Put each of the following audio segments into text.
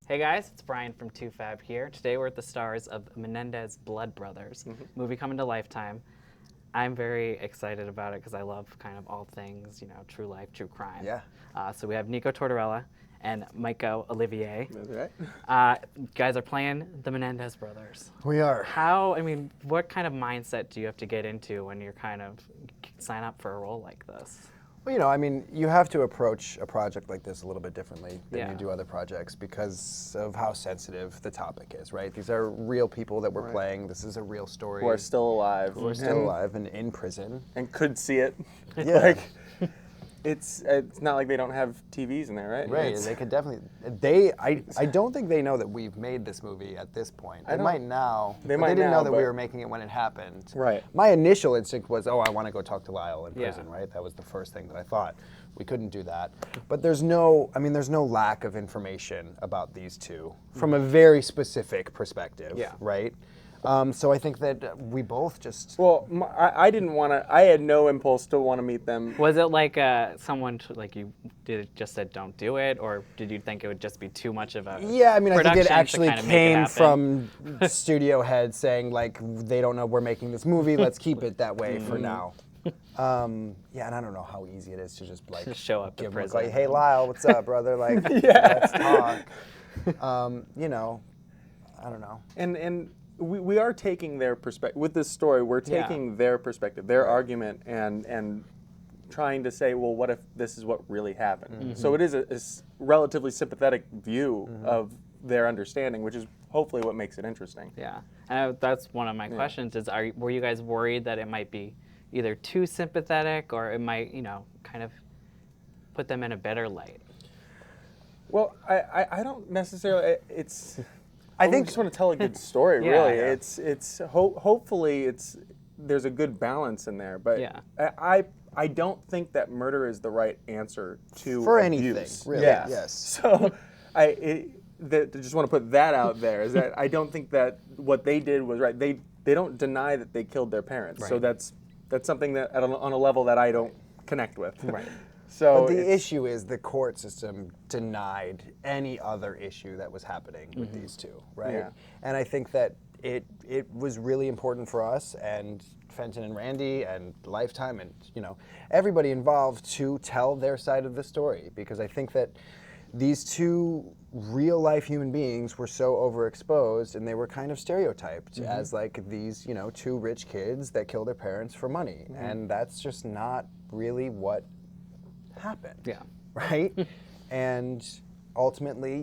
Hey guys, it's Brian from 2Fab here. Today we're at the stars of Menendez Brothers, movie coming to Lifetime. I'm very excited about it because I love kind of all things, true life, true crime. Yeah. So we have Nico Tortorella and Myko Olivier. That's right. Guys are playing the Menendez Brothers. We are. What kind of mindset do you have to get into when you're kind of sign up for a role like this? Well, you have to approach a project like this a little bit differently than Yeah. you do other projects because of how sensitive the topic is, right? These are real people that we're playing. This is a real story. Who are still alive. Who are still alive and in prison. And could see it. Yeah. It's not like they don't have TVs in there, right? Right, they could definitely. I don't think they know that we've made this movie at this point. They might now. They but might they didn't now, know that we but- were making it when it happened. Right. My initial instinct was, I want to go talk to Lyle in Yeah. prison, right? That was the first thing that I thought. We couldn't do that. But there's no lack of information about these two from a very specific perspective, Yeah. right? So I think that we both just. Well, I didn't want to. I had no impulse to want to meet them. Was it like someone just said don't do it, or did you think it would just be too much of a Yeah, I think production it to actually kind of make it came happen? from studio heads saying they don't know we're making this movie. Let's keep it that way for now. Yeah, and I don't know how easy it is to just Just show up to give them a prison. call, hey Lyle, what's up, brother? Let's talk. I don't know. And we are taking their perspective with this story. We're taking their perspective, their argument, and trying to say, well, what if this is what really happened? So it is a relatively sympathetic view of their understanding, which is hopefully what makes it interesting. Yeah, and that's one of my questions. Were you guys worried that it might be either too sympathetic, or it might, kind of put them in a better light? Well, I don't necessarily. I think just want to tell a good story. Yeah. Really, Yeah. hopefully there's a good balance in there. But Yeah. I don't think that murder is the right answer to For abuse. anything, really. Yeah. Yes. So I just want to put that out there, is that I don't think that what they did was right. They don't deny that they killed their parents. So that's something that on a level that I don't connect with. Right. So But the issue is the court system denied any other issue that was happening with these two, right? Yeah. And I think that it was really important for us and Fenton and Randy and Lifetime and everybody involved to tell their side of the story, because I think that these two real life human beings were so overexposed and they were kind of stereotyped as these two rich kids that kill their parents for money, and that's just not really what happened. Yeah. Right? And ultimately,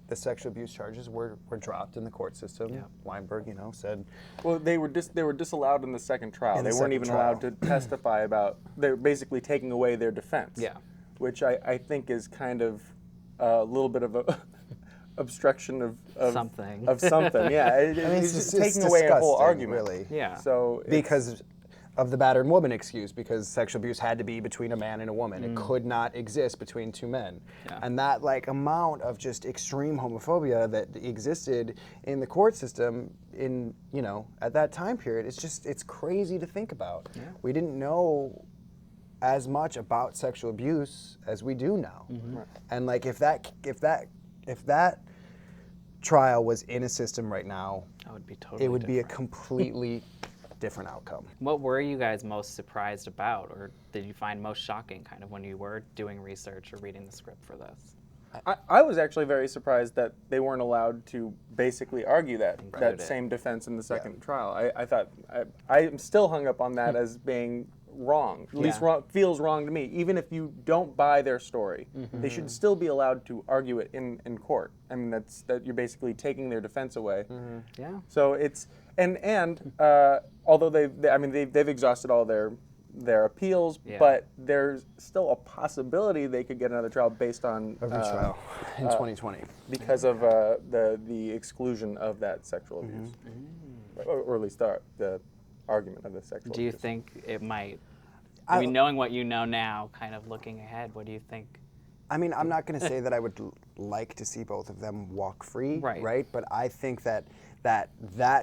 the sexual abuse charges were dropped in the court system. Yeah. Weinberg, said. Well, they were disallowed in the second trial. In the They weren't second even trial. allowed to testify about. They're basically taking away their defense. Yeah. Which I think is kind of a little bit of a obstruction of Something. Of something. Yeah. It's just taking away a whole disgusting, argument. really. Yeah. So Because of the battered woman excuse, because sexual abuse had to be between a man and a woman. It could not exist between two men. Yeah. And that amount of just extreme homophobia that existed in the court system at that time period, it's crazy to think about. Yeah. We didn't know as much about sexual abuse as we do now. Right. And if that trial was in a system right now, That would be totally it would be a different. completely different outcome. What were you guys most surprised about, or did you find most shocking kind of when you were doing research or reading the script for this? I was actually very surprised that they weren't allowed to basically argue that Include it. same defense in the second trial. I thought I am still hung up on that as being wrong. At least Yeah. feels wrong to me. Even if you don't buy their story, they should still be allowed to argue it in court. I mean, that you're basically taking their defense away. Yeah. So it's and although they've exhausted all their appeals, Yeah. but there's still a possibility they could get another trial based on A retrial in 2020. because of the exclusion of that sexual abuse, or at least the argument of the sexual Do you abuse. think it might? I- Knowing what you know now, kind of looking ahead, what do you think? I'm not going to say that I would like to see both of them walk free, Right. But I think that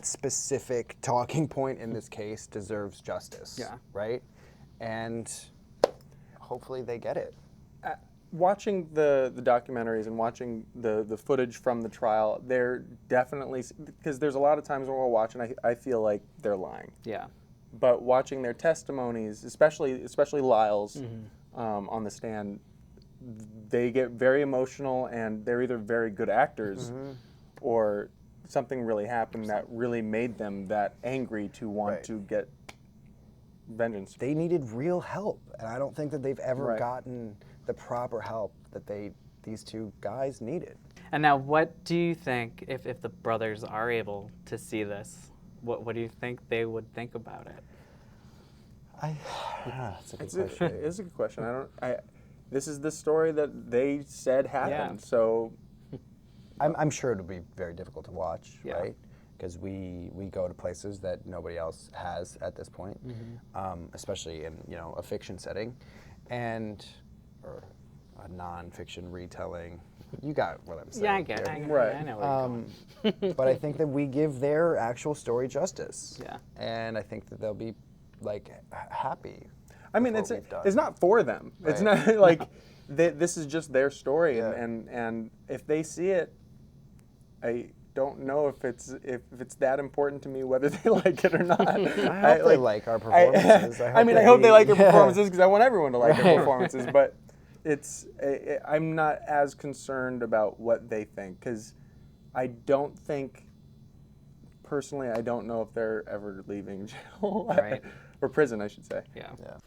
specific talking point in this case deserves justice, Yeah. right? And hopefully they get it. watching the documentaries and watching the footage from the trial, they're definitely, because there's a lot of times when we'll watch and I feel like they're lying. Yeah. But watching their testimonies, especially Lyle's on the stand, they get very emotional and they're either very good actors or something really happened that really made them that angry to want to get vengeance. They needed real help, and I don't think that they've ever Right. gotten the proper help that these two guys needed. And now, what do you think if the brothers are able to see this? What do you think they would think about it? That's a good It's question. it's a good question. This is the story that they said happened. Yeah. So I'm sure it'll be very difficult to watch, Yeah. right? Because we go to places that nobody else has at this point, especially in a fiction setting, or a non-fiction retelling. You got what I'm saying. Yeah, I get it. here. Right. I know where you're going. But I think that we give their actual story justice. Yeah. And I think that they'll be happy. I mean, with what we've done. it's not for them. It's Right. not like this is just their story, Yeah. and if they see it, I don't know if it's that important to me whether they like it or not. I hope they like our performances. I hope they like our performances because I want everyone to like our performances. But I'm not as concerned about what they think because I don't think, personally, I don't know if they're ever leaving jail Right. or prison, I should say. Yeah. Yeah.